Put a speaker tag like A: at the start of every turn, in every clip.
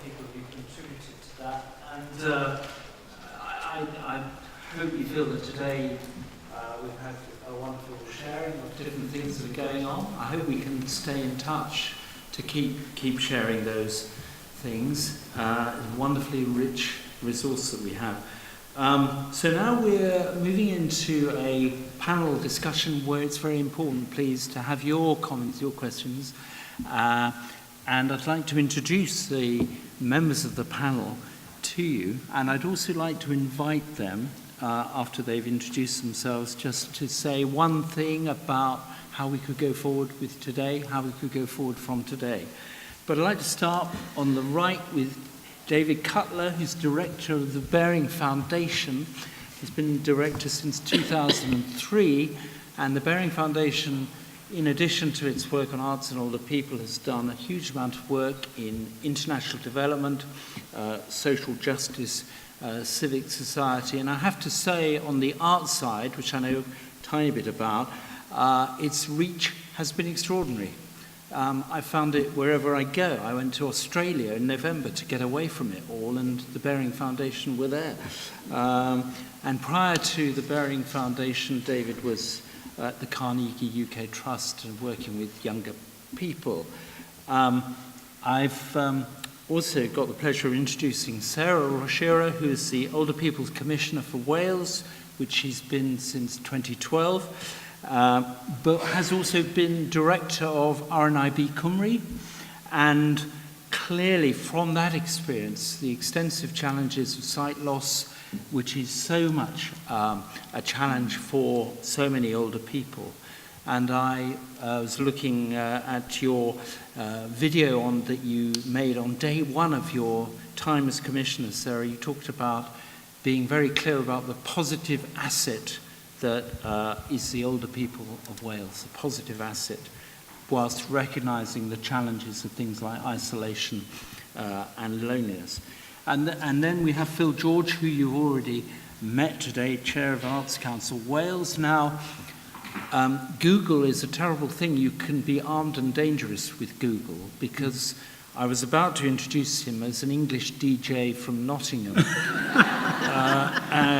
A: people who contributed to that. And I hope you feel that today we've had a wonderful sharing of different things that are going on. I hope we can stay in touch to keep sharing those things. It's a wonderfully rich resource that we have. So now we're moving into a panel discussion where it's very important, please, to have your comments, your questions. And I'd like to introduce the members of the panel to you. And I'd also like to invite them, after they've introduced themselves, just to say one thing about how we could go forward with today, how we could go forward from today. But I'd like to start on the right with David Cutler, who's director of the Baring Foundation. He's been director since 2003, and the Baring Foundation, in addition to its work on arts and older people, has done a huge amount of work in international development, social justice, civic society. And I have to say, on the art side, which I know a tiny bit about, its reach has been extraordinary. I found it wherever I go. I went to Australia in November to get away from it all, and the Baring Foundation were there. And prior to the Baring Foundation, David was at the Carnegie UK Trust and working with younger people. I've also got the pleasure of introducing Sarah Rochero, who is the Older People's Commissioner for Wales, which she's been since 2012. But has also been director of RNIB Cymru, and clearly from that experience, the extensive challenges of sight loss, which is so much a challenge for so many older people. And I was looking at your video that you made on day one of your time as Commissioner, Sarah. You talked about being very clear about the positive asset that is the older people of Wales, a positive asset, whilst recognising the challenges of things like isolation and loneliness. And then we have Phil George, who you've already met today, Chair of Arts Council Wales. Now, Google is a terrible thing. You can be armed and dangerous with Google, because I was about to introduce him as an English DJ from Nottingham,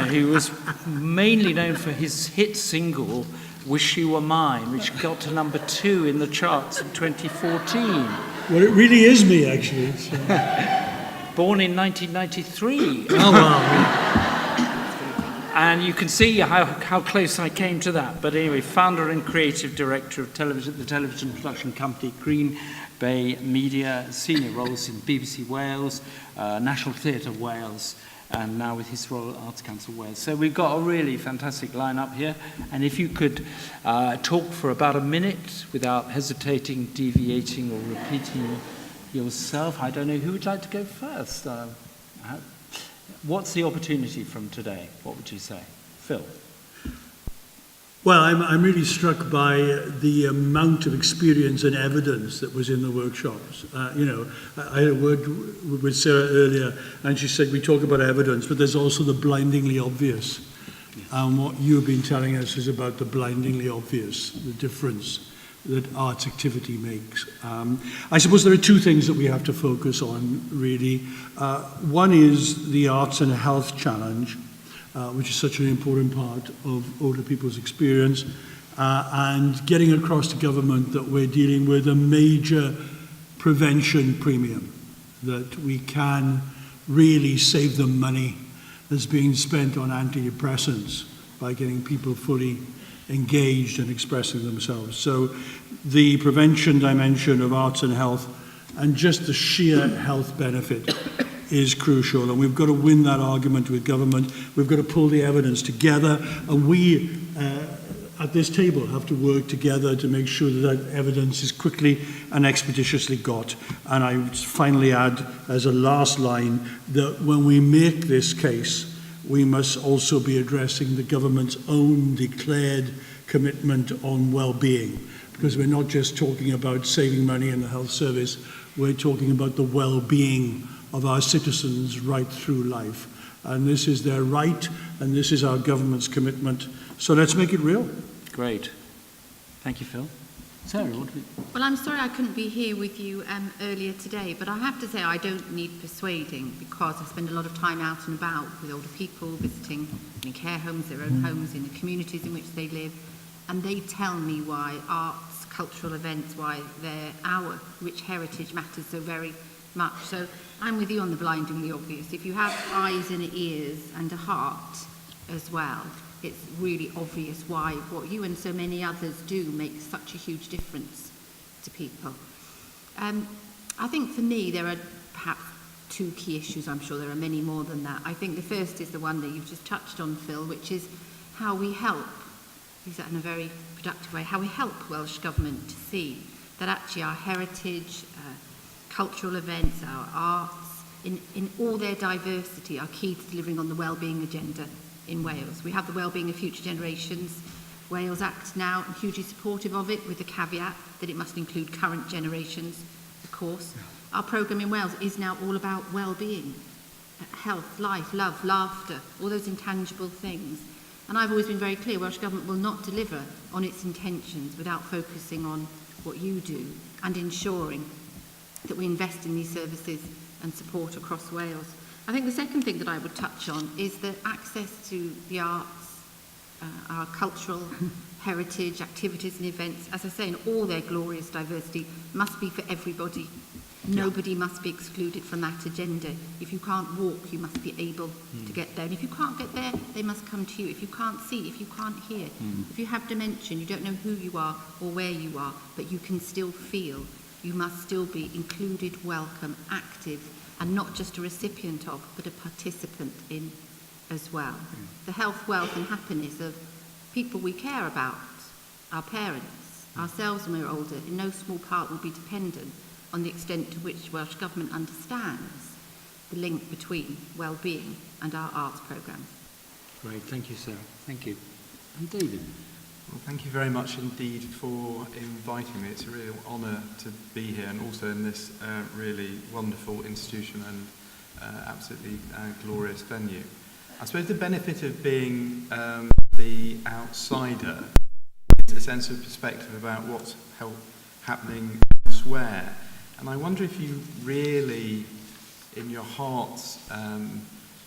A: who was mainly known for his hit single, Wish You Were Mine, which got to number 2 in the charts in 2014.
B: Well, it really is me, actually. So.
A: Born in 1993.
B: Oh, wow.
A: And you can see how close I came to that. But anyway, founder and creative director of the television production company Green Bay Media, senior roles in BBC Wales, National Theatre Wales, and now with his Royal Arts Council Wales. So we've got a really fantastic lineup here. And if you could talk for about a minute without hesitating, deviating, or repeating yourself. I don't know who would like to go first. What's the opportunity from today? What would you say? Phil?
B: Well, I'm really struck by the amount of experience and evidence that was in the workshops. I had a word with Sarah earlier, and she said we talk about evidence, but there's also the blindingly obvious. Yes. And what you've been telling us is about the blindingly obvious, the difference that arts activity makes. I suppose there are two things that we have to focus on, really. One is the Arts and Health Challenge, which is such an important part of older people's experience, and getting across to government that we're dealing with a major prevention premium, that we can really save them money that's being spent on antidepressants by getting people fully engaged and expressing themselves. So the prevention dimension of arts and health, and just the sheer health benefit, is crucial, and we've got to win that argument with government. We've got to pull the evidence together, and we at this table have to work together to make sure that that evidence is quickly and expeditiously got. And I would finally add, as a last line, that when we make this case, we must also be addressing the government's own declared commitment on well-being, because we're not just talking about saving money in the health service, we're talking about the well-being of our citizens right through life. And this is their right, and this is our government's commitment. So let's make it real.
A: Great. Thank you, Phil. Sarah, what do you...
C: Well, I'm sorry I couldn't be here with you earlier today, but I have to say I don't need persuading, because I spend a lot of time out and about with older people, visiting in care homes, their own homes, in the communities in which they live, and they tell me why arts, cultural events, why our rich heritage matters so very much. So I'm with you on the blindingly obvious. If you have eyes and ears and a heart as well, it's really obvious why what you and so many others do makes such a huge difference to people. I think for me there are perhaps two key issues. I'm sure there are many more than that. I think the first is the one that you've just touched on, Phil, which is how we help, use that in a very productive way, how we help Welsh Government to see that actually our heritage, cultural events, our arts, in all their diversity, are key to delivering on the wellbeing agenda in Wales. We have the Wellbeing of Future Generations Wales Act now, and hugely supportive of it, with the caveat that it must include current generations, of course. Our programme in Wales is now all about well-being, health, life, love, laughter, all those intangible things. And I've always been very clear, Welsh Government will not deliver on its intentions without focusing on what you do and ensuring that we invest in these services and support across Wales. I think the second thing that I would touch on is that access to the arts, our cultural heritage, activities and events, as I say, in all their glorious diversity, must be for everybody. Nobody must be excluded from that agenda. If you can't walk, you must be able to get there. And if you can't get there, they must come to you. If you can't see, if you can't hear, if you have dementia, you don't know who you are or where you are, but you can still feel, you must still be included, welcome, active, and not just a recipient of, but a participant in as well. The health, wealth and happiness of people we care about, our parents, ourselves when we're older, in no small part will be dependent on the extent to which Welsh Government understands the link between well-being and our arts programme.
A: Great, thank you, Sarah. Thank you. And David?
D: Well, thank you very much indeed for inviting me. It's a real honour to be here, and also in this really wonderful institution and absolutely glorious venue. I suppose the benefit of being the outsider is a sense of perspective about what's happening elsewhere. And I wonder if you really, in your hearts,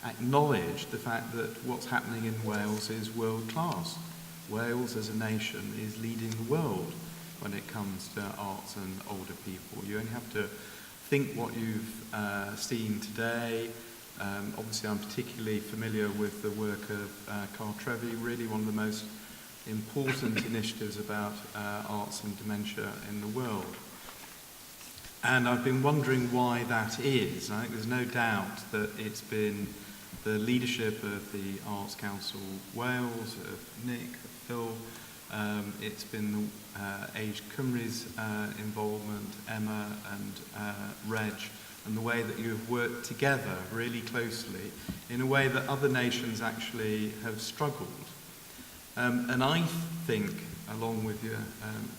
D: acknowledge the fact that what's happening in Wales is world class. Wales as a nation is leading the world when it comes to arts and older people. You only have to think what you've seen today. Obviously I'm particularly familiar with the work of Carl Trevi, really one of the most important initiatives about arts and dementia in the world. And I've been wondering why that is. I think there's no doubt that it's been the leadership of the Arts Council Wales, of Nick, of Phil, it's been the Age Cymru's involvement, Emma and Reg, and the way that you've worked together really closely in a way that other nations actually have struggled. And I think, along with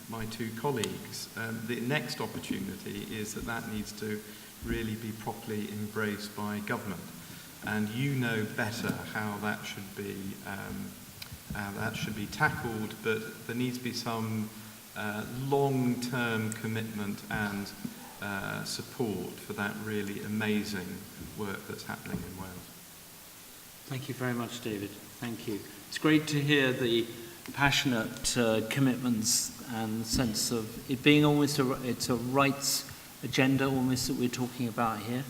D: my two colleagues, the next opportunity is that needs to really be properly embraced by government. And you know better how that should be tackled, but there needs to be some long-term commitment and support for that really amazing work that's happening in Wales.
A: Thank you very much, David. Thank you. It's great to hear the passionate commitments and sense of it being almost it's a rights agenda almost that we're talking about here.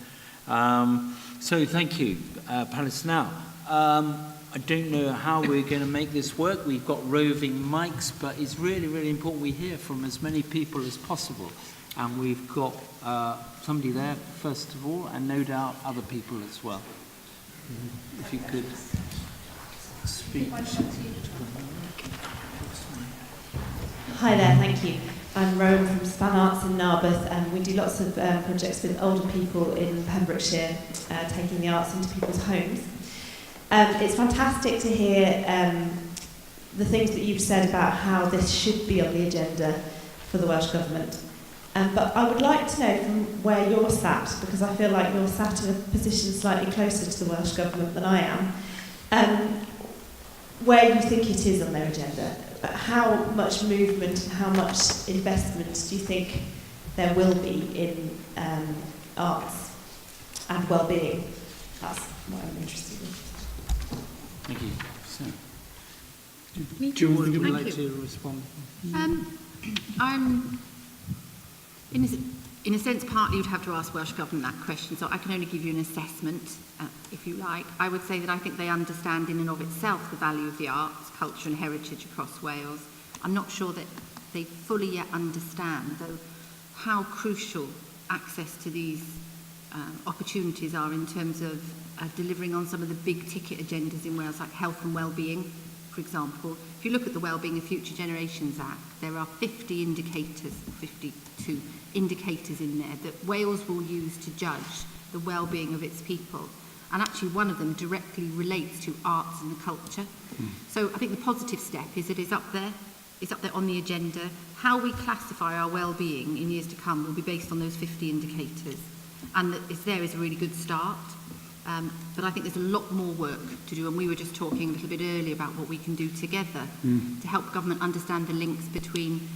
A: So thank you, Palace. Now, I don't know how we're going to make this work. We've got roving mics, but it's really, really important we hear from as many people as possible. And we've got somebody there, first of all, and no doubt other people as well. If you could speak.
E: Hi there, thank you. I'm Rowan from Span Arts in Narberth, and we do lots of projects with older people in Pembrokeshire, taking the arts into people's homes. It's fantastic to hear the things that you've said about how this should be on the agenda for the Welsh Government. But I would like to know from where you're sat, because I feel like you're sat in a position slightly closer to the Welsh Government than I am. where you think it is on their agenda, but how much movement and how much investment do you think there will be in arts and well-being? That's what I'm interested in.
A: Thank you. So,
C: Me
A: do you
C: too.
A: would you
C: Thank
A: like
C: you.
A: to respond?
C: I'm, in a sense, partly you'd have to ask Welsh Government that question, so I can only give you an assessment, if you like. I would say that I think they understand in and of itself the value of the arts, culture and heritage across Wales. I'm not sure that they fully yet understand, though, how crucial access to these opportunities are in terms of delivering on some of the big ticket agendas in Wales, like health and well-being, for example. If you look at the Wellbeing of Future Generations Act, there are 50 indicators, 52 indicators in there that Wales will use to judge the well-being of its people. And actually one of them directly relates to arts and the culture. So I think the positive step is that it's up there on the agenda. How we classify our well-being in years to come will be based on those 50 indicators. And that it's there is a really good start. But I think there's a lot more work to do, and we were just talking a little bit earlier about what we can do together to help government understand the links between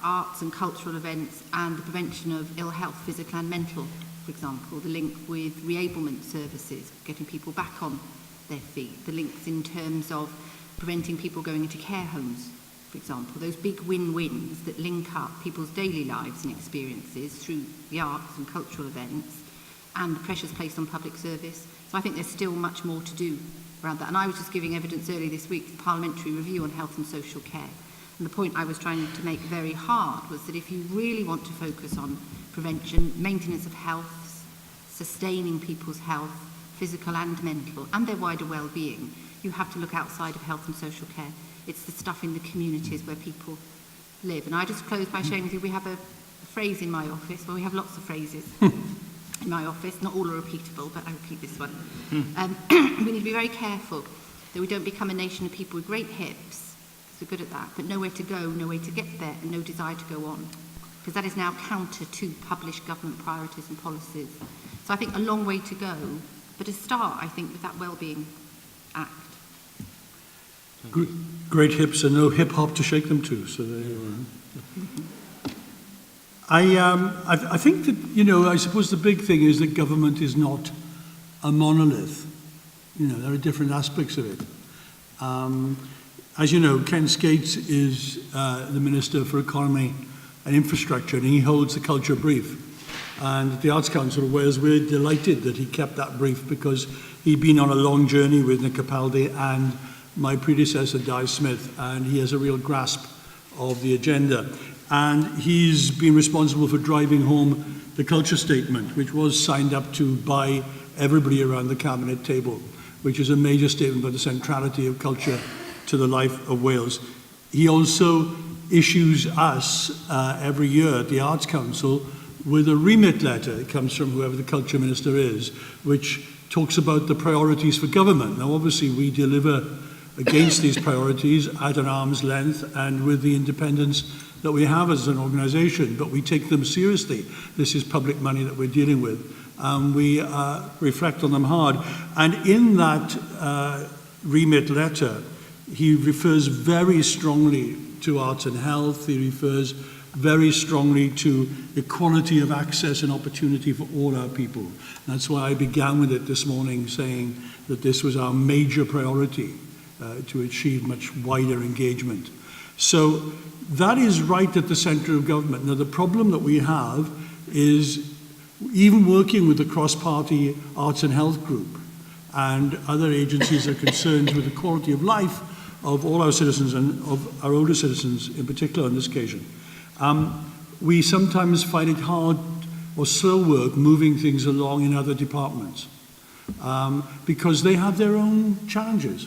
C: arts and cultural events and the prevention of ill health, physical and mental, for example, the link with reablement services, getting people back on their feet, the links in terms of preventing people going into care homes, for example, those big win-wins that link up people's daily lives and experiences through the arts and cultural events, and the pressures placed on public service. So I think there's still much more to do around that. And I was just giving evidence earlier this week, the Parliamentary Review on Health and Social Care. And the point I was trying to make very hard was that if you really want to focus on prevention, maintenance of health, sustaining people's health, physical and mental, and their wider well-being, you have to look outside of health and social care. It's the stuff in the communities where people live. And I just close by sharing with you, we have a phrase in my office, well, we have lots of phrases in my office, not all are repeatable, but I repeat this one. We need to be very careful that we don't become a nation of people with great hips, because we're good at that, but nowhere to go, no way to get there, and no desire to go on. Because that is now counter to published government priorities and policies. So I think a long way to go, but a start, I think, with that Wellbeing Act.
B: Great hips and no hip-hop to shake them to, so there you are. I think that, I suppose the big thing is that government is not a monolith. There are different aspects of it. As you know, Ken Skates is the Minister for Economy and Infrastructure, and he holds the culture brief. And at the Arts Council of Wales, we're delighted that he kept that brief because he'd been on a long journey with Nick Capaldi and my predecessor, Di Smith, and he has a real grasp of the agenda. And he's been responsible for driving home the culture statement, which was signed up to by everybody around the cabinet table, which is a major statement about the centrality of culture to the life of Wales. He also issues us every year at the Arts Council with a remit letter. It comes from whoever the culture minister is, which talks about the priorities for government. Now, obviously, we deliver against these priorities at an arm's length and with the independence that we have as an organisation, but we take them seriously. This is public money that we're dealing with, and we reflect on them hard. And in that remit letter, he refers very strongly to arts and health. He refers very strongly to equality of access and opportunity for all our people. And that's why I began with it this morning, saying that this was our major priority to achieve much wider engagement. So that is right at the centre of government. Now, the problem that we have is even working with the cross-party arts and health group and other agencies that are concerned with the quality of life of all our citizens and of our older citizens in particular on this occasion. We sometimes find it hard or slow work moving things along in other departments because they have their own challenges.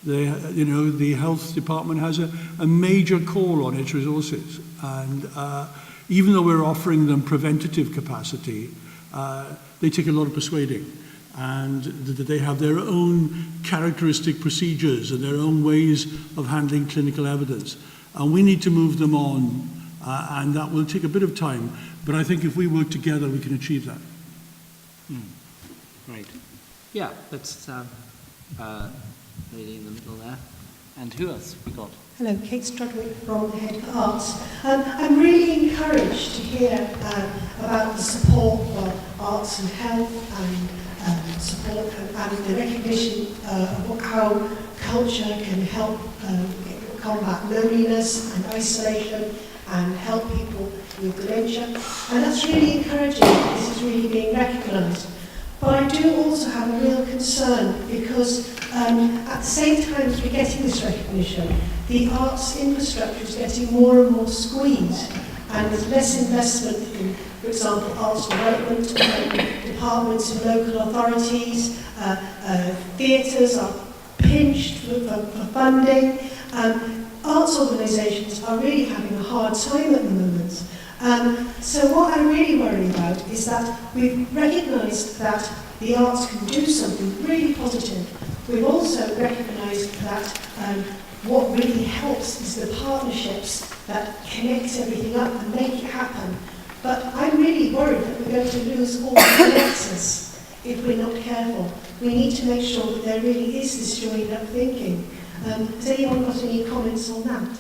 B: The health department has a major call on its resources, and even though we're offering them preventative capacity, they take a lot of persuading, and they have their own characteristic procedures and their own ways of handling clinical evidence, and we need to move them on, and that will take a bit of time, but I think if we work together we can achieve that.
A: Great. Yeah, that's lady in the middle there. And who else have we got?
F: Hello, Kate Strudwick from the Head of Arts. I'm really encouraged to hear about the support for arts and health and support and the recognition of how culture can help combat loneliness and isolation and help people with dementia. And that's really encouraging. This is really being recognised. But I do also have a real concern because at the same time as we're getting this recognition, the arts infrastructure is getting more and more squeezed, and there's less investment in, for example, arts development, departments in local authorities, theatres are pinched for funding. Arts organisations are really having a hard time at the moment. So what I'm really worried about is that we've recognised that the arts can do something really positive. We've also recognised that what really helps is the partnerships that connect everything up and make it happen. But I'm really worried that we're going to lose all the nexus if we're not careful. We need to make sure that there really is this joined up thinking. Has anyone got any comments on that?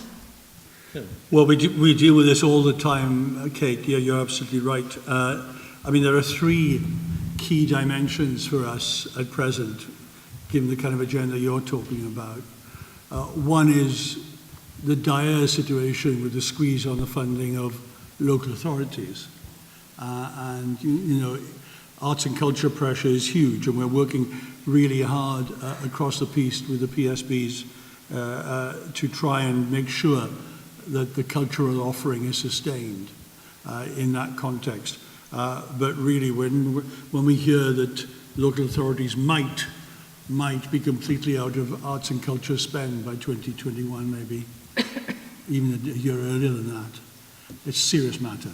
B: Well, we deal with this all the time, Kate. Yeah, you're absolutely right. I mean, there are three key dimensions for us at present, given the kind of agenda you're talking about. One is the dire situation with the squeeze on the funding of local authorities. And, you know, arts and culture pressure is huge, and we're working really hard across the piece with the PSBs to try and make sure that the cultural offering is sustained in that context. But really, when we hear that local authorities might be completely out of arts and culture spend by 2021, maybe, even a year earlier than that, it's a serious matter.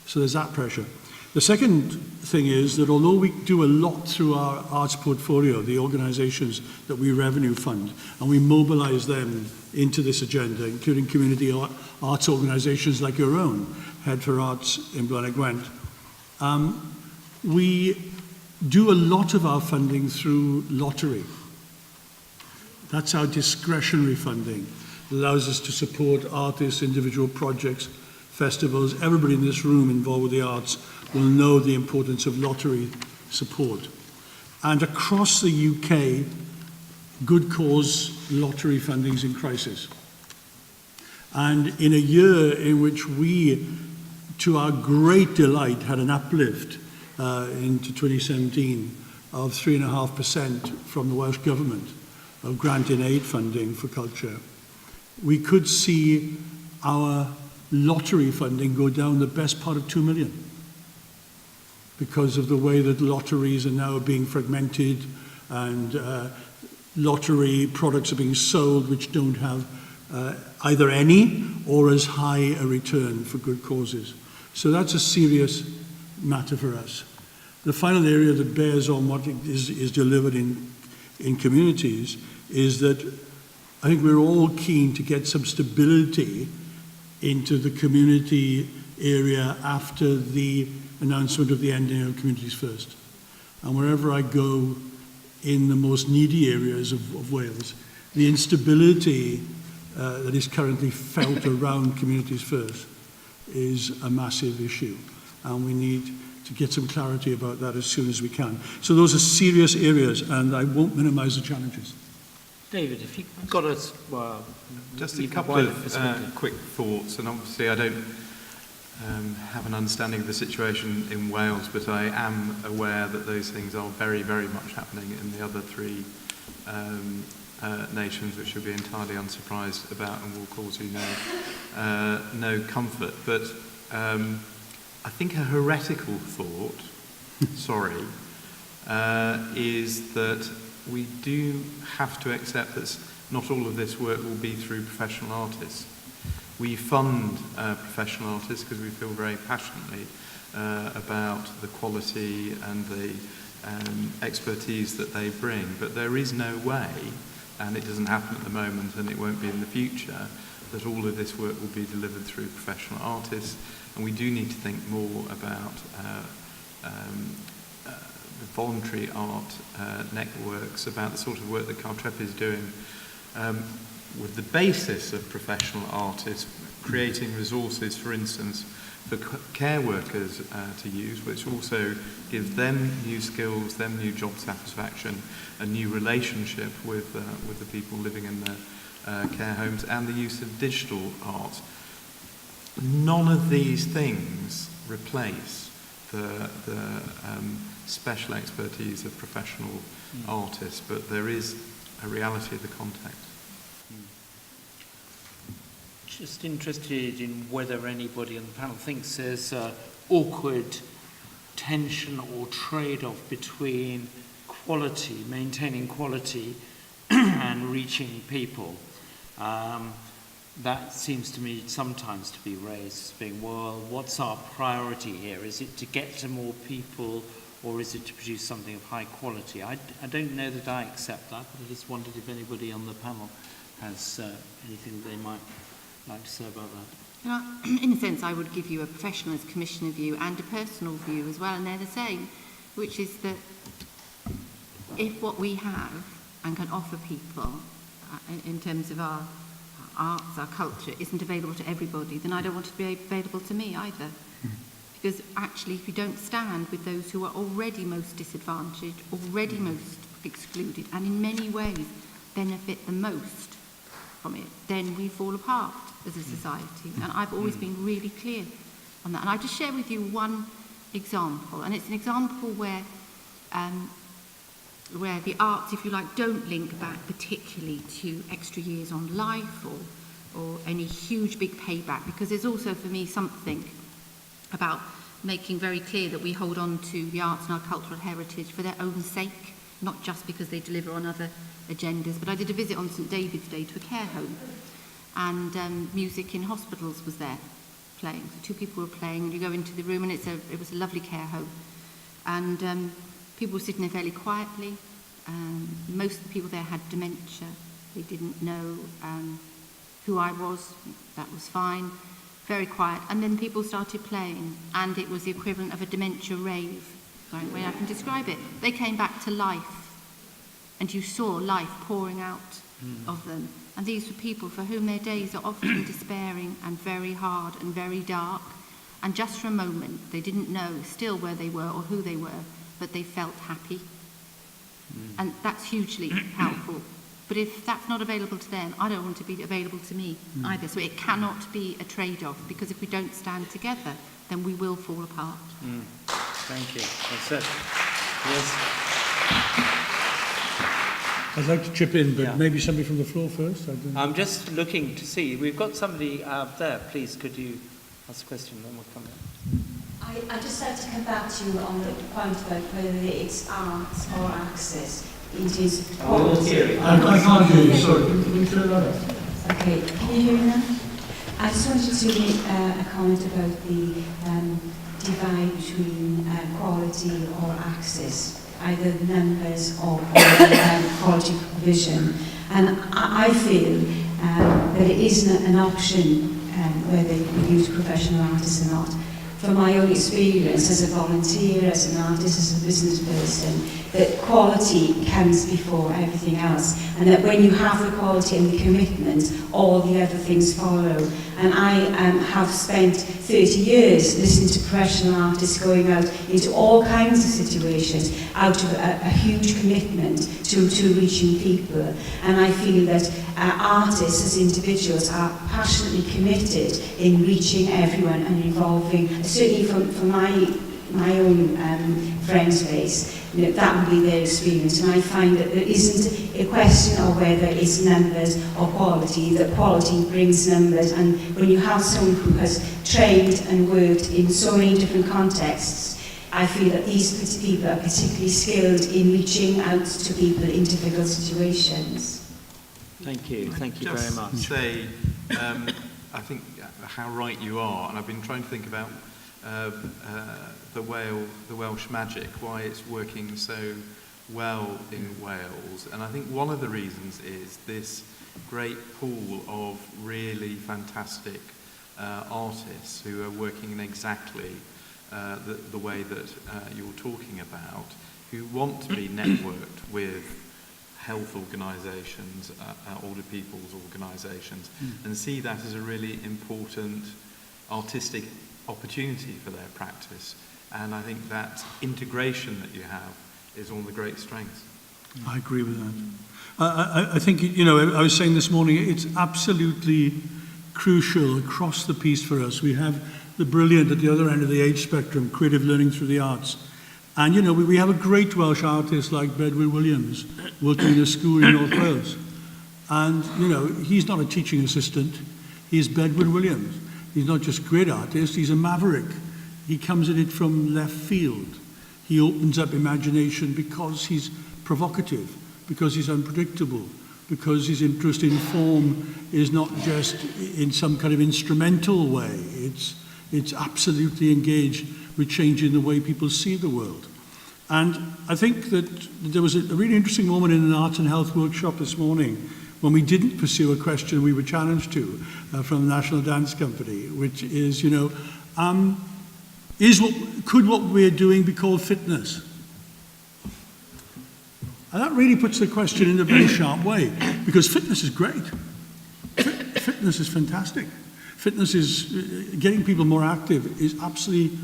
B: So there's that pressure. The second thing is that although we do a lot through our arts portfolio, the organisations that we revenue fund, and we mobilise them into this agenda, including community arts organisations like your own, Head for Arts in Blaenau Gwent, we do a lot of our funding through lottery. That's our discretionary funding. It allows us to support artists, individual projects, festivals. Everybody in this room involved with the arts will know the importance of lottery support. And across the UK, good cause lottery funding is in crisis. And in a year in which we, to our great delight, had an uplift into 2017 of 3.5% from the Welsh Government of grant in aid funding for culture, we could see our lottery funding go down the best part of 2 million because of the way that lotteries are now being fragmented and lottery products are being sold which don't have either any or as high a return for good causes. So that's a serious matter for us. The final area that bears on what is delivered in communities is that I think we're all keen to get some stability into the community area after the announcement of the ending of Communities First. And wherever I go in the most needy areas of Wales, the instability that is currently felt around Communities First is a massive issue. And we need to get some clarity about that as soon as we can. So those are serious areas, and I won't minimise the challenges.
A: David, if you've got us, well,
D: just a couple of quick thoughts, and obviously I don't have an understanding of the situation in Wales, but I am aware that those things are very, very much happening in the other three nations, which you'll be entirely unsurprised about and will cause you no comfort. But I think a heretical thought, is that we do have to accept that not all of this work will be through professional artists. We fund professional artists because we feel very passionately about the quality and the expertise that they bring. But there is no way, and it doesn't happen at the moment and it won't be in the future, that all of this work will be delivered through professional artists. And we do need to think more about the voluntary art networks, about the sort of work that Cartref is doing. with the basis of professional artists, creating resources, for instance, for care workers to use, which also gives them new skills, them new job satisfaction, a new relationship with the people living in their care homes, and the use of digital art. None of these things replace the special expertise of professional artists, but there is a reality of the context.
A: Just interested in whether anybody on the panel thinks there's an awkward tension or trade-off between quality, maintaining quality, and reaching people. That seems to me sometimes to be raised as being, well, what's our priority here? Is it to get to more people, or is it to produce something of high quality? I don't know that I accept that, but I just wondered if anybody on the panel has anything they might like to say about that.
C: In a sense, I would give you a professional as commissioner view and a personal view as well, and they're the same, which is that if what we have and can offer people in terms of our arts, our culture, isn't available to everybody, then I don't want it to be available to me either. Because actually, if you don't stand with those who are already most disadvantaged, already most excluded, and in many ways benefit the most from it, then we fall apart as a society. And I've always been really clear on that. And I just share with you one example, and it's an example where the arts, if you like, don't link back particularly to extra years on life or any huge big payback, because there's also for me something about making very clear that we hold on to the arts and our cultural heritage for their own sake, not just because they deliver on other agendas. But I did a visit on St David's Day to a care home, and Music in Hospitals was there playing. So 2 people were playing, and you go into the room, and it was a lovely care home. And people were sitting there fairly quietly. Most of the people there had dementia. They didn't know who I was. That was fine. Very quiet. And then people started playing, and it was the equivalent of a dementia rave. The right way I can describe it. They came back to life, and you saw life pouring out of them. And these were people for whom their days are often despairing and very hard and very dark. And just for a moment, they didn't know still where they were or who they were, but they felt happy. And that's hugely helpful. But if that's not available to them, I don't want to be available to me either. So it cannot be a trade-off, because if we don't stand together, then we will fall apart.
A: Thank you. That's it. Yes.
B: I'd like to chip in, but
A: Yeah.
B: maybe somebody from the floor first. I don't know.
A: I'm just looking to see. We've got somebody there. Please, could you ask a question, then we'll come back.
G: I just like to come back to you on the point about whether it's art or access. It is quality.
B: I can't hear you, sorry. Can you turn that off?
G: Okay, can you hear me now? I just wanted to make a comment about the divide between quality or access, either numbers or quality provision. And I feel that it isn't an option whether you use professional artists or not. From my own experience as a volunteer, as an artist, as a business person, that quality comes before everything else, and that when you have the quality and the commitment, all the other things follow. And I have spent 30 years listening to professional artists going out into all kinds of situations out of a huge commitment to reaching people. And I feel that artists as individuals are passionately committed in reaching everyone and involving, certainly from my own friends' base, that would be their experience. And I find that there isn't a question of whether it's numbers or quality, that quality brings numbers. And when you have someone who has trained and worked in so many different contexts, I feel that these people are particularly skilled in reaching out to people in difficult situations.
A: Thank you. Thank you very much.
D: Just say, I think how right you are, and I've been trying to think about the Welsh magic, why it's working so well in Wales. And I think one of the reasons is this great pool of really fantastic artists who are working in exactly the way that you're talking about, who want to be networked with health organisations, older people's organisations, and see that as a really important artistic opportunity for their practice. And I think that integration that you have is one of the great strengths.
B: I agree with that. I think, you know, I was saying this morning, it's absolutely crucial across the piece for us. We have the brilliant at the other end of the age spectrum, creative learning through the arts. And, you know, we have a great Welsh artist like Bedwyr Williams working in a school in North Wales. And, you know, he's not a teaching assistant. He's Bedwyr Williams. He's not just a great artist, he's a maverick. He comes at it from left field. He opens up imagination because he's provocative, because he's unpredictable, because his interest in form is not just in some kind of instrumental way. It's absolutely engaged with changing the way people see the world. And I think that there was a really interesting moment in an arts and health workshop this morning when we didn't pursue a question we were challenged to from the National Dance Company, which is, you know, could what we're doing be called fitness? And that really puts the question in a very sharp way, because fitness is great. Fitness is fantastic. Fitness is, getting people more active is absolutely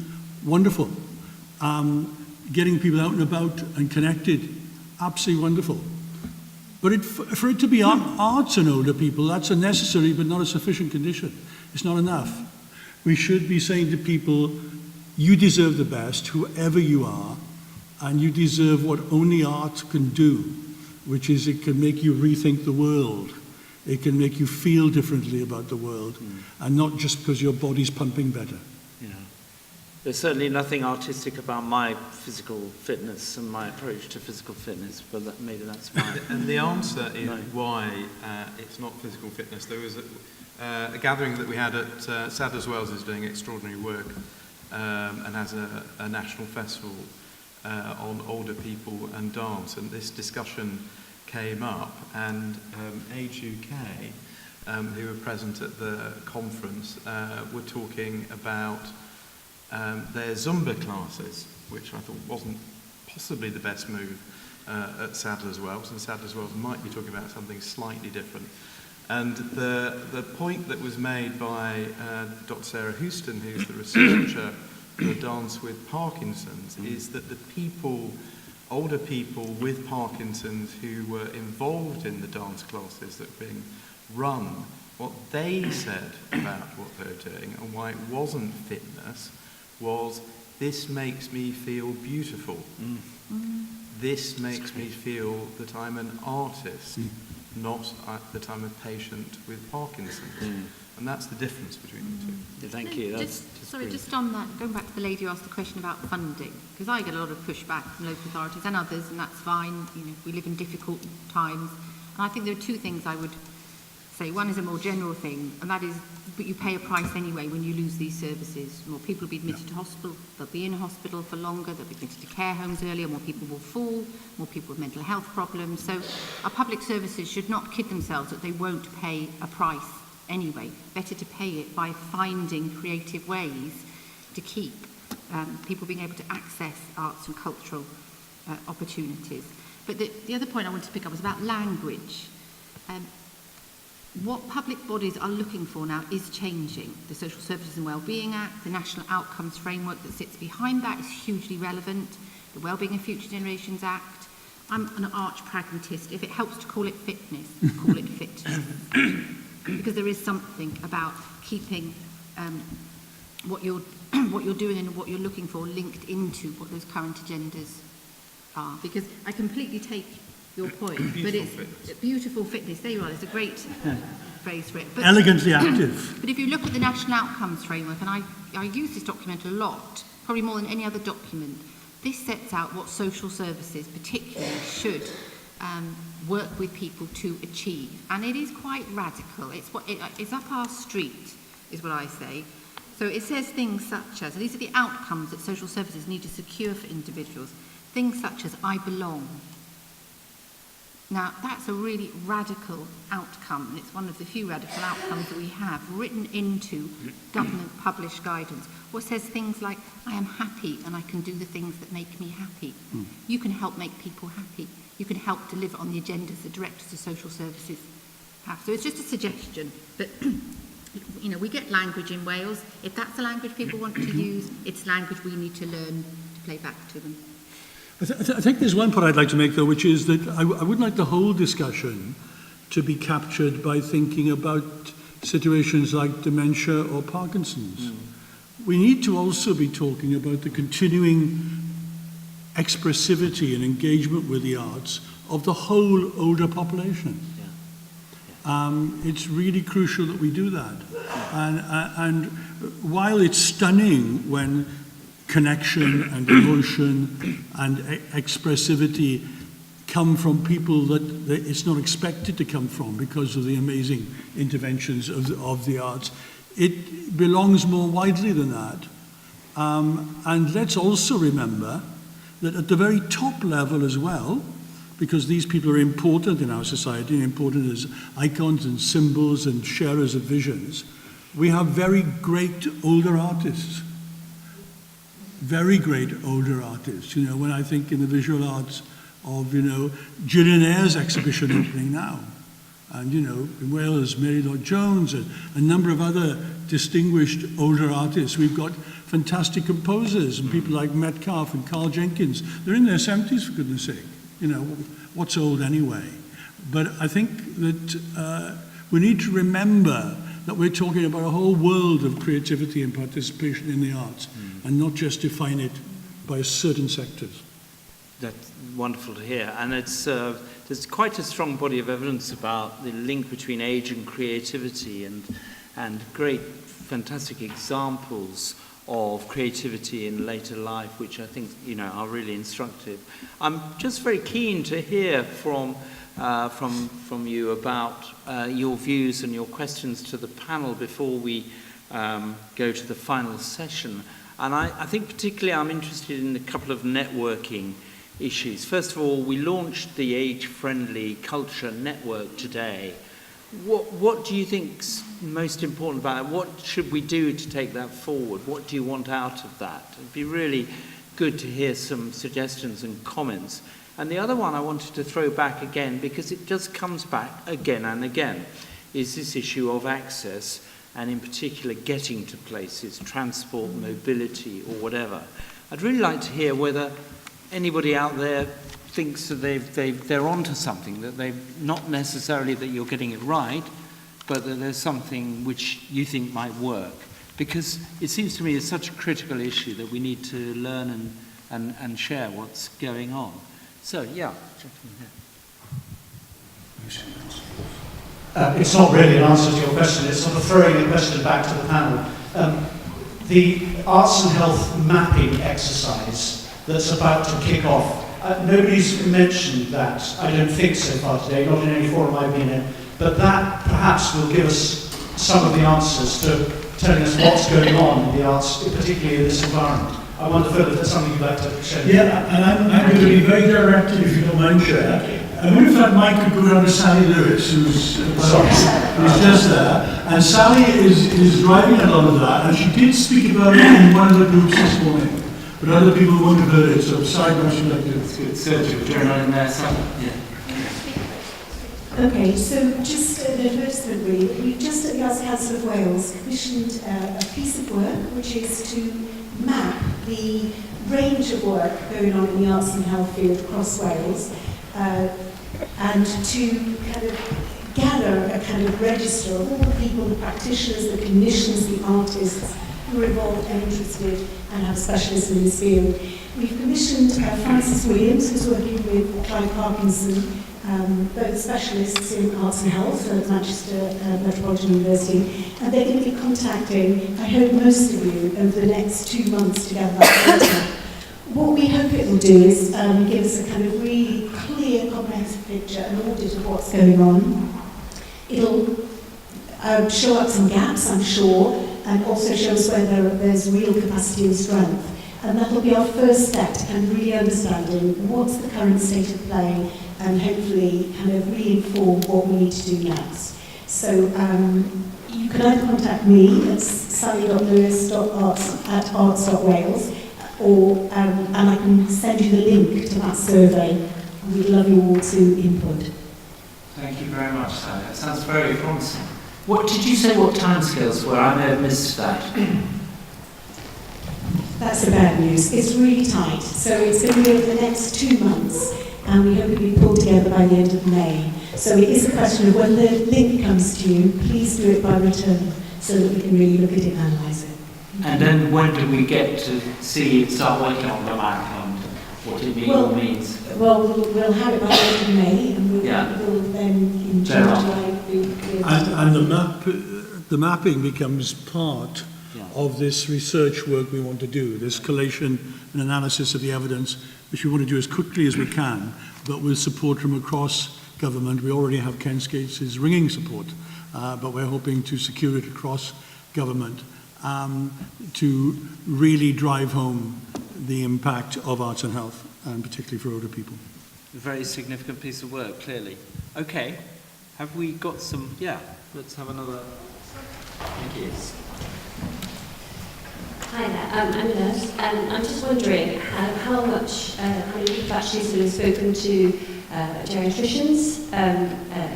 B: wonderful. Getting people out and about and connected, absolutely wonderful. But for it to be arts and older people, that's a necessary but not a sufficient condition. It's not enough. We should be saying to people, you deserve the best, whoever you are, and you deserve what only art can do, which is it can make you rethink the world. It can make you feel differently about the world, and not just because your body's pumping better.
A: Yeah. There's certainly nothing artistic about my physical fitness and my approach to physical fitness, but maybe that's fine.
D: And the answer is why it's not physical fitness. There was a gathering that we had at Sadler's Wells is doing extraordinary work and has a national festival on older people and dance, and this discussion came up, and Age UK, who were present at the conference, were talking about their Zumba classes, which I thought wasn't possibly the best move at Sadler's Wells, and Sadler's Wells might be talking about something slightly different. And the point that was made by Dr. Sarah Houston, who's the researcher for Dance with Parkinson's, is that the people, older people with Parkinson's who were involved in the dance classes that were being run, what they said about what they were doing and why it wasn't fitness was, this makes me feel beautiful. This makes me feel that I'm an artist, not that I'm a patient with Parkinson's. And that's the difference between the two.
A: Thank you.
C: Just on that, going back to the lady who asked the question about funding, because I get a lot of pushback from local authorities and others, and that's fine. You know, we live in difficult times. And I think there are two things I would say. One is a more general thing, and that is, but you pay a price anyway when you lose these services. More people will be admitted to hospital, they'll be in hospital for longer, they'll be admitted to care homes earlier, more people will fall, more people with mental health problems. So our public services should not kid themselves that they won't pay a price anyway. Better to pay it by finding creative ways to keep people being able to access arts and cultural opportunities. But the other point I wanted to pick up was about language. What public bodies are looking for now is changing. The Social Services and Wellbeing Act, the National Outcomes Framework that sits behind that is hugely relevant. The Wellbeing and Future Generations Act. I'm an arch pragmatist. If it helps to call it fitness, call it fitness. Because there is something about keeping what you're doing and what you're looking for linked into what those current agendas are. Because I completely take your point, but it's fitness. Beautiful fitness. There you are. There's a great phrase for it. But,
B: elegantly active.
C: But if you look at the National Outcomes Framework, and I use this document a lot, probably more than any other document, this sets out what social services particularly should work with people to achieve, and it is quite radical. It's up our street, is what I say. So it says things such as, these are the outcomes that social services need to secure for individuals. Things such as, I belong. Now, that's a really radical outcome, and it's one of the few radical outcomes that we have written into government-published guidance. or says things like, I am happy and I can do the things that make me happy. You can help make people happy. You can help deliver on the agendas that directors of social services have. So it's just a suggestion, but you know, we get language in Wales. If that's the language people want to use, it's language we need to learn to play back to them.
B: I think there's one point I'd like to make, though, which is that I would like the whole discussion to be captured by thinking about situations like dementia or Parkinson's. We need to also be talking about the continuing expressivity and engagement with the arts of the whole older population. It's really crucial that we do that. And while it's stunning when connection and emotion and expressivity come from people that it's not expected to come from because of the amazing interventions of the arts, it belongs more widely than that. And let's also remember that at the very top level as well, because these people are important in our society and important as icons and symbols and sharers of visions, we have very great older artists. Very great older artists. You know, when I think in the visual arts of, you know, Gillian Ayre's exhibition opening now, and, you know, in Wales, Mary Lord Jones, and a number of other distinguished older artists. We've got fantastic composers and people like Metcalfe and Carl Jenkins. They're in their 70s, for goodness sake. You know, what's old anyway? But I think that we need to remember that we're talking about a whole world of creativity and participation in the arts, and not just define it by certain sectors.
A: That's wonderful to hear. And it's there's quite a strong body of evidence about the link between age and creativity, and great, fantastic examples of creativity in later life, which I think, you know, are really instructive. I'm just very keen to hear from you about your views and your questions to the panel before we go to the final session. And I think particularly I'm interested in a couple of networking issues. First of all, we launched the Age-Friendly Culture Network today. What do you think's most important about it? What should we do to take that forward? What do you want out of that? It'd be really good to hear some suggestions and comments. And the other one I wanted to throw back again, because it just comes back again and again, is this issue of access, and in particular getting to places, transport, mobility, or whatever. I'd really like to hear whether anybody out there thinks that they're onto something, that they've not necessarily that you're getting it right, but that there's something which you think might work. Because it seems to me it's such a critical issue that we need to learn and share what's going on. So, yeah, gentleman here.
H: It's not really an answer to your question, it's sort of throwing a question back to the panel. The arts and health mapping exercise that's about to kick off, nobody's mentioned that, I don't think so far today, not in any forum I've been in, but that perhaps will give us some of the answers to telling us what's going on in the arts, particularly in this environment. I wonder, Phil, if there's something you'd like to share.
B: Yeah, and I'm going to be very direct, if you don't mind, Chair. I wonder if that mic could go down to Sally Lewis, who's just there. And Sally is driving a lot of that, and she did speak about it in one of the groups this morning. But other people won't have heard it, so Sally, what would you like to say?
F: Okay, so just an advertisement really. We've just at the Arts Council of Wales commissioned a piece of work which is to map the range of work going on in the arts and health field across Wales, and to kind of gather a kind of register of all the people, the practitioners, the clinicians, the artists who are involved and interested and have specialism in this field. We've commissioned Francis Williams, who's working with Clive Parkinson, both specialists in arts and health at Manchester Metropolitan University, and they're going to be contacting, I hope, most of you over the next 2 months to gather that data. What we hope it will do is give us a kind of really clear, comprehensive picture, an audit of what's going on. It'll show up some gaps, I'm sure, and also show us where there's real capacity and strength. And that'll be our first step to kind of really understanding what's the current state of play, and hopefully kind of re-inform what we need to do next. So you can either contact me at sally.lewis.arts@arts.wales, or and I can send you the link to that survey. We'd love you all to input.
A: Thank you very much, Sally. That sounds very promising. What did you say what timescales were? I may have missed that.
F: That's the bad news. It's really tight. So it's going to be over the next 2 months, and we hope it will be pulled together by the end of May. So it is a question of when the link comes to you, please do it by return so that we can really look at it and analyse it.
A: And then when do we get to see it start working on the map and what it means?
F: Well, we'll have it by the end of May, and we'll then in June, July.
B: And the mapping becomes part of this research work we want to do, this collation and analysis of the evidence, which we want to do as quickly as we can, but with support from across government. We already have Ken Skates' ringing support, but we're hoping to secure it across government to really drive home the impact of arts and health, and particularly for older people.
A: A very significant piece of work, clearly. Okay, have we got some? Yeah, let's have another. Thank you.
I: Hi there, I'm a nurse. I'm just wondering how many people have actually sort of spoken to geriatricians,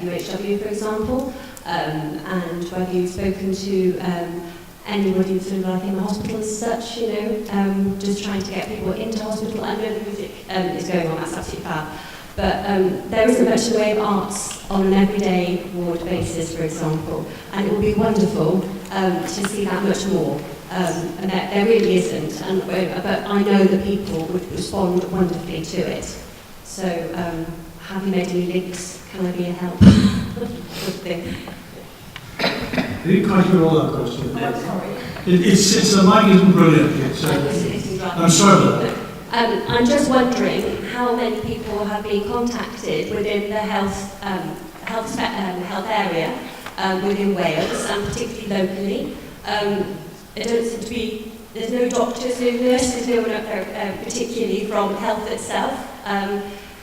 I: UHW for example, and whether you've spoken to anybody sort of like in the hospital as such, you know, just trying to get people into hospital. I know the music is going on, that's absolutely fab. But there isn't much in the way of arts on an everyday ward basis, for example, and it would be wonderful to see that much more. And there really isn't, but I know that people would respond wonderfully to it. So have you made any links? Can I be a help?
B: I didn't quite hear all that question.
I: I'm sorry.
B: It's the mic isn't brilliant yet, so I'm sorry about that.
I: I'm just wondering how many people have been contacted within the health area within Wales, and particularly locally. There don't seem to be, there's no doctors, no nurses, no one up there particularly from health itself.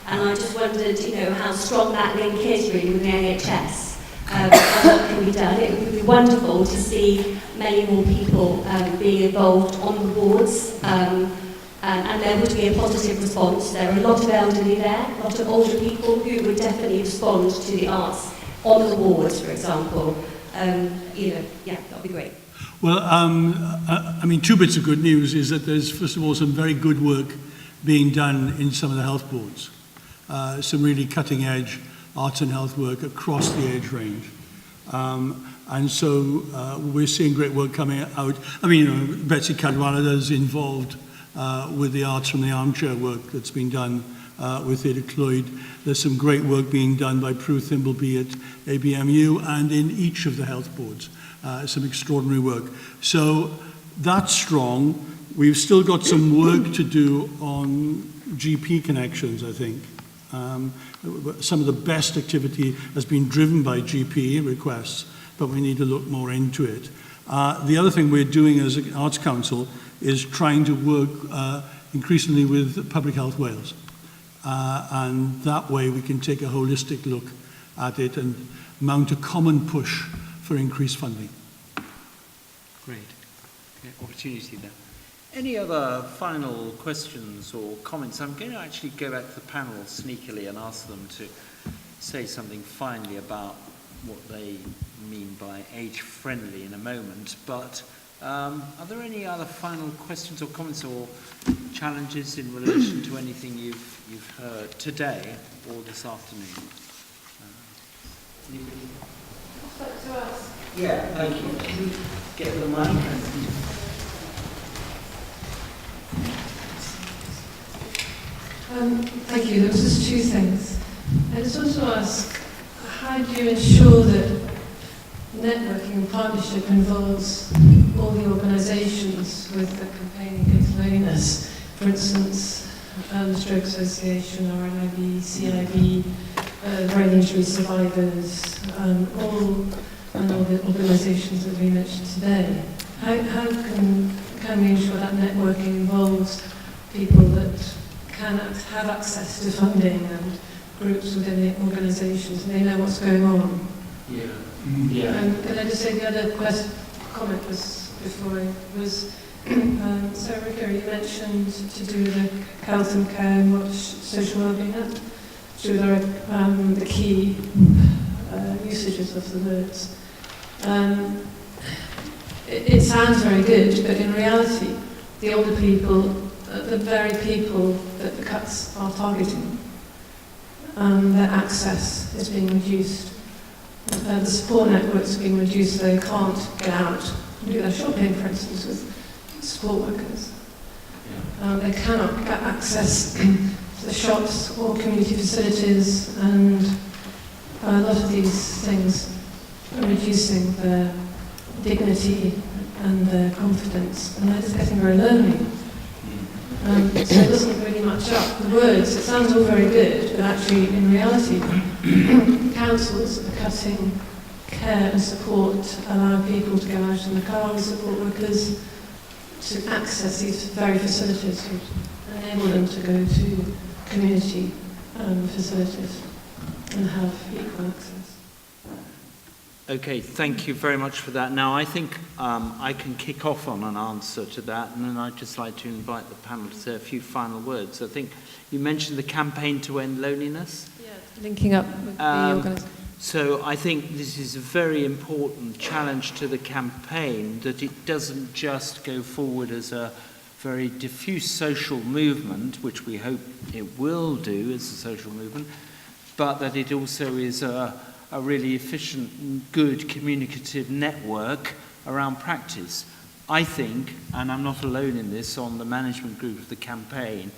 I: And I just wondered, you know, how strong that link is really with the NHS. And what can be done. It would be wonderful to see many more people being involved on the wards, and there would be a positive response. There are a lot of elderly there, a lot of older people who would definitely respond to the arts on the wards, for example. You know, yeah, that would be great.
B: Well, I mean, 2 bits of good news is that there's, first of all, some very good work being done in some of the health boards. Some really cutting-edge arts and health work across the age range. And so we're seeing great work coming out. I mean, you know, Betsy Cadwallader is involved with the Arts from the Armchair work that's been done with Ada Clwyd. There's some great work being done by Prue Thimbleby at ABMU and in each of the health boards. Some extraordinary work. So that's strong. We've still got some work to do on GP connections, I think. Some of the best activity has been driven by GP requests, but we need to look more into it. The other thing we're doing as an Arts Council is trying to work increasingly with Public Health Wales. And that way we can take a holistic look at it and mount a common push for increased funding.
A: Great. Okay, opportunity there. Any other final questions or comments? I'm going to actually go back to the panel sneakily and ask them to say something finally about what they mean by age-friendly in a moment. But are there any other final questions or comments or challenges in relation to anything you've heard today or this afternoon? Anybody?
I: To us.
A: Yeah, thank you. Can we get the mic?
J: Thank you. There was just 2 things. I just want to ask, how do you ensure that networking and partnership involves all the organisations with the campaigning against loneliness? For instance, the Stroke Association, RNIB, CIB, brain injury survivors, all the organisations that we mentioned today. How can we ensure that networking involves people that can have access to funding and groups within the organisations and they know what's going on?
A: Yeah.
J: Can I just say the other comment was before I was Sarah Ricker, you mentioned to do with the health and care and what social wellbeing had to do with the key usages of the words. It sounds very good, but in reality, the older people, the very people that the cuts are targeting, their access is being reduced. The support networks are being reduced, they can't get out and do their shopping, for instance, with support workers. They cannot get access to the shops or community facilities, and a lot of these things are reducing their dignity and their confidence, and they're just getting very lonely. So it doesn't really match up. The words, it sounds all very good, but actually in reality, councils are cutting care and support, allowing people to go out in the car with support workers to access these very facilities, which enable them to go to community facilities and have equal access.
A: Okay, thank you very much for that. Now, I think I can kick off on an answer to that, and then I'd just like to invite the panel to say a few final words. I think you mentioned the campaign to end loneliness.
J: Yeah, linking up with the organisation.
A: So I think this is a very important challenge to the campaign, that it doesn't just go forward as a very diffuse social movement, which we hope it will do as a social movement, but that it also is a really efficient and good communicative network around practice. I think, and I'm not alone in this, on the management group of the campaign,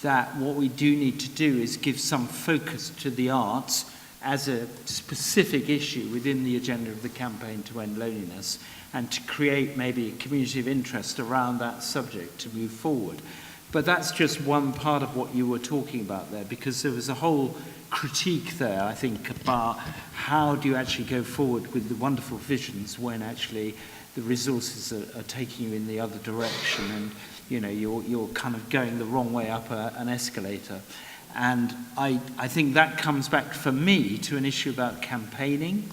A: that what we do need to do is give some focus to the arts as a specific issue within the agenda of the campaign to end loneliness, and to create maybe a community of interest around that subject to move forward. But that's just one part of what you were talking about there, because there was a whole critique there, I think, about how do you actually go forward with the wonderful visions when actually the resources are taking you in the other direction, and you know you're kind of going the wrong way up an escalator. And I think that comes back for me to an issue about campaigning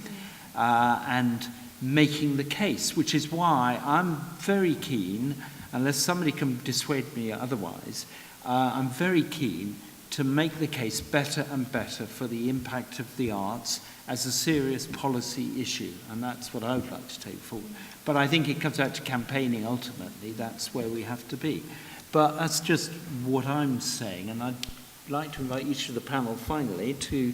A: and making the case, which is why I'm very keen, unless somebody can dissuade me otherwise, I'm very keen to make the case better and better for the impact of the arts as a serious policy issue, and that's what I would like to take forward. But I think it comes out to campaigning ultimately, that's where we have to be. But that's just what I'm saying, and I'd like to invite each of the panel finally to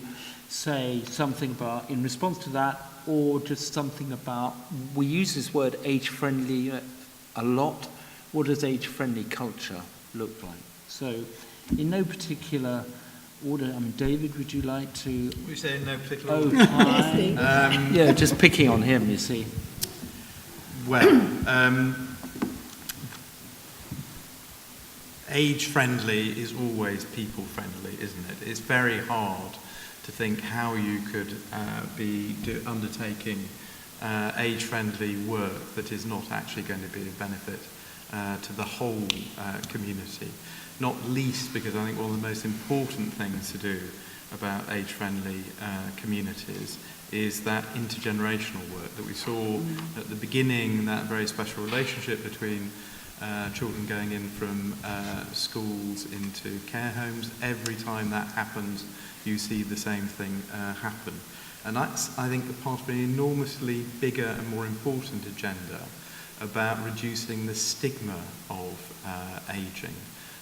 A: say something about, in response to that, or just something about, we use this word age-friendly a lot. What does age-friendly culture look like? So, in no particular order, I mean, David, would you like to?
D: We say in no particular order.
A: Yeah, just picking on him, you see.
D: Well, age-friendly is always people-friendly, isn't it? It's very hard to think how you could be undertaking age-friendly work that is not actually going to be of benefit to the whole community. Not least because I think one of the most important things to do about age-friendly communities is that intergenerational work that we saw at the beginning, that very special relationship between children going in from schools into care homes. Every time that happens, you see the same thing happen. And that's, I think, part of an enormously bigger and more important agenda about reducing the stigma of aging.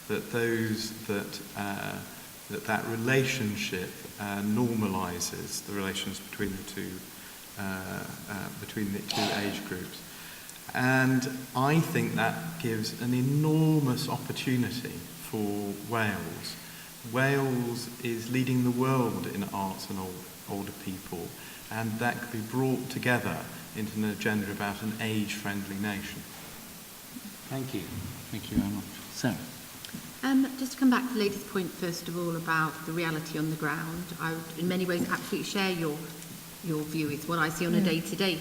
D: That those that relationship normalises the relations between the two age groups, and I think that gives an enormous opportunity for Wales. Wales is leading the world in arts and older people, and that could be brought together into an agenda about an age-friendly nation.
A: Thank you. Thank you very much. Sarah.
C: Just to come back to the latest point, first of all, about the reality on the ground, I would in many ways absolutely share your view. It's what I see on a day-to-day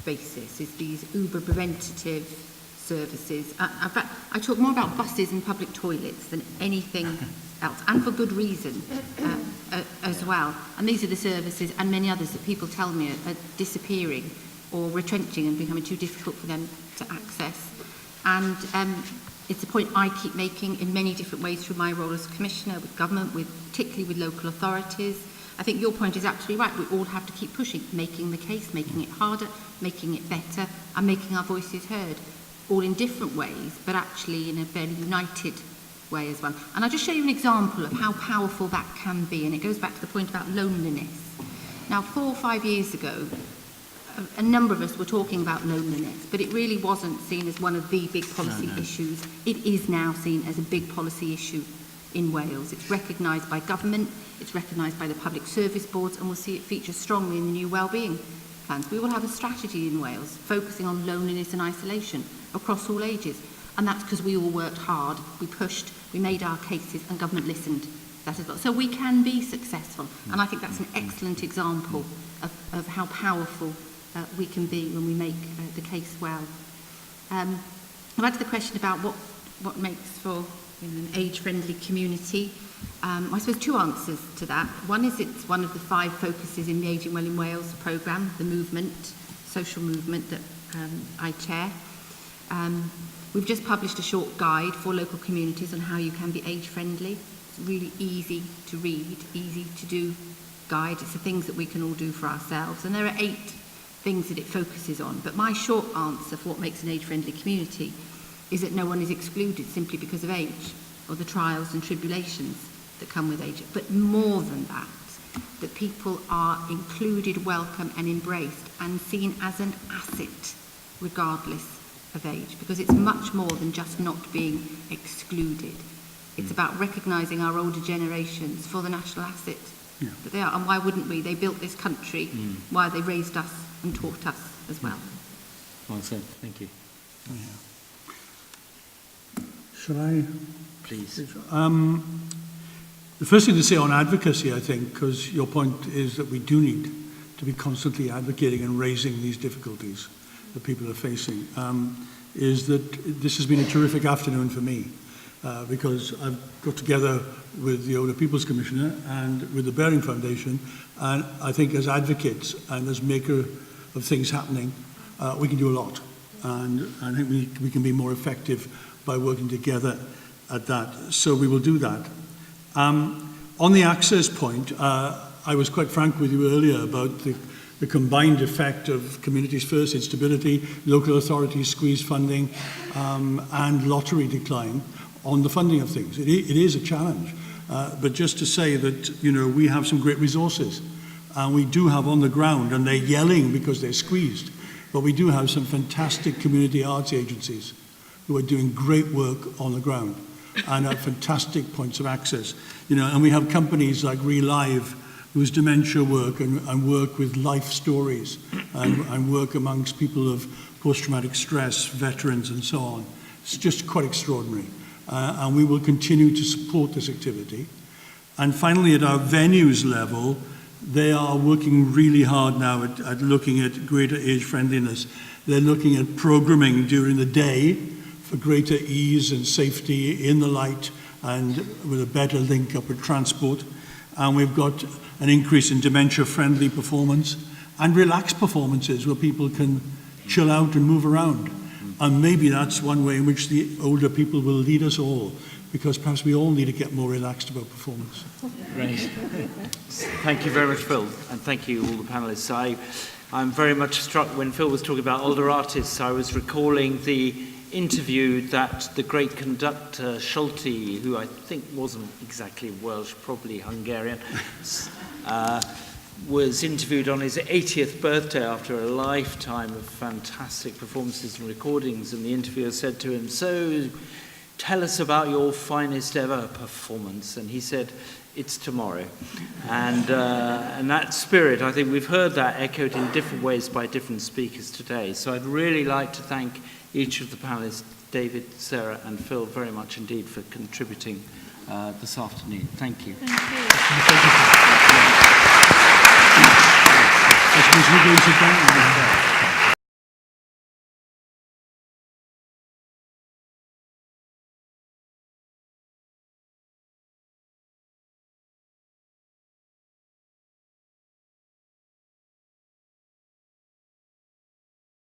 C: basis, is these uber preventative services. In fact, I talk more about buses and public toilets than anything else, and for good reason. as well. And these are the services and many others that people tell me are disappearing or retrenching and becoming too difficult for them to access. And it's a point I keep making in many different ways through my role as Commissioner, with government, particularly with local authorities. I think your point is absolutely right. We all have to keep pushing, making the case, making it harder, making it better, and making our voices heard, all in different ways, but actually in a fairly united way as well. And I'll just show you an example of how powerful that can be, and it goes back to the point about loneliness. Now, 4 or 5 years ago, a number of us were talking about loneliness, but it really wasn't seen as one of the big policy issues. It is now seen as a big policy issue in Wales. It's recognised by government, it's recognised by the public service boards, and we'll see it feature strongly in the new wellbeing plans. We will have a strategy in Wales focusing on loneliness and isolation across all ages, and that's because we all worked hard, we pushed, we made our cases, and government listened. That as well. So we can be successful, and I think that's an excellent example of how powerful we can be when we make the case well. Back to the question about what makes for an age-friendly community. I suppose 2 answers to that. One is it's one of the 5 focuses in the Ageing Well in Wales programme, the movement, social movement that I chair. We've just published a short guide for local communities on how you can be age-friendly. It's really easy to read, easy to do guide. It's the things that we can all do for ourselves. And there are 8 things that it focuses on. But my short answer for what makes an age-friendly community is that no one is excluded simply because of age or the trials and tribulations that come with age. But more than that, that people are included, welcome and embraced and seen as an asset regardless of age, because it's much more than just not being excluded. It's about recognising our older generations for the national asset that they are. And why wouldn't we? They built this country, why they raised us and taught us as well.
A: Well said. Thank you.
B: Shall I?
A: Please.
B: The first thing to say on advocacy, I think, because your point is that we do need to be constantly advocating and raising these difficulties that people are facing, is that this has been a terrific afternoon for me, because I've got together with the Older People's Commissioner and with the Bearing Foundation, and I think as advocates and as maker of things happening, we can do a lot, and I think we can be more effective by working together at that. So we will do that. On the access point, I was quite frank with you earlier about the combined effect of Communities First, instability, local authorities squeeze funding, and lottery decline on the funding of things. It is a challenge, but just to say that, you know, we have some great resources, and we do have on the ground, and they're yelling because they're squeezed, but we do have some fantastic community arts agencies who are doing great work on the ground and at fantastic points of access. You know, and we have companies like Relive, whose dementia work and work with life stories and work amongst people of post-traumatic stress, veterans and so on. It's just quite extraordinary. And we will continue to support this activity. And finally, at our venues level, they are working really hard now at looking at greater age friendliness. They're looking at programming during the day for greater ease and safety in the light and with a better link up with transport. And we've got an increase in dementia-friendly performance and relaxed performances where people can chill out and move around. And maybe that's one way in which the older people will lead us all, because perhaps we all need to get more relaxed about performance.
A: Great. Thank you very much, Phil, and thank you all the panellists. I'm very much struck when Phil was talking about older artists. I was recalling the interview that the great conductor Schulte, who I think wasn't exactly Welsh, probably Hungarian, was interviewed on his 80th birthday after a lifetime of fantastic performances and recordings, and the interviewer said to him, "So, tell us about your finest ever performance." And he said, "It's tomorrow." And that spirit, I think we've heard that echoed in different ways by different speakers today. So I'd really like to thank each of the panelists, David, Sarah and Phil, very much indeed for contributing this afternoon. Thank you.
C: Thank you.
B: I suppose we go to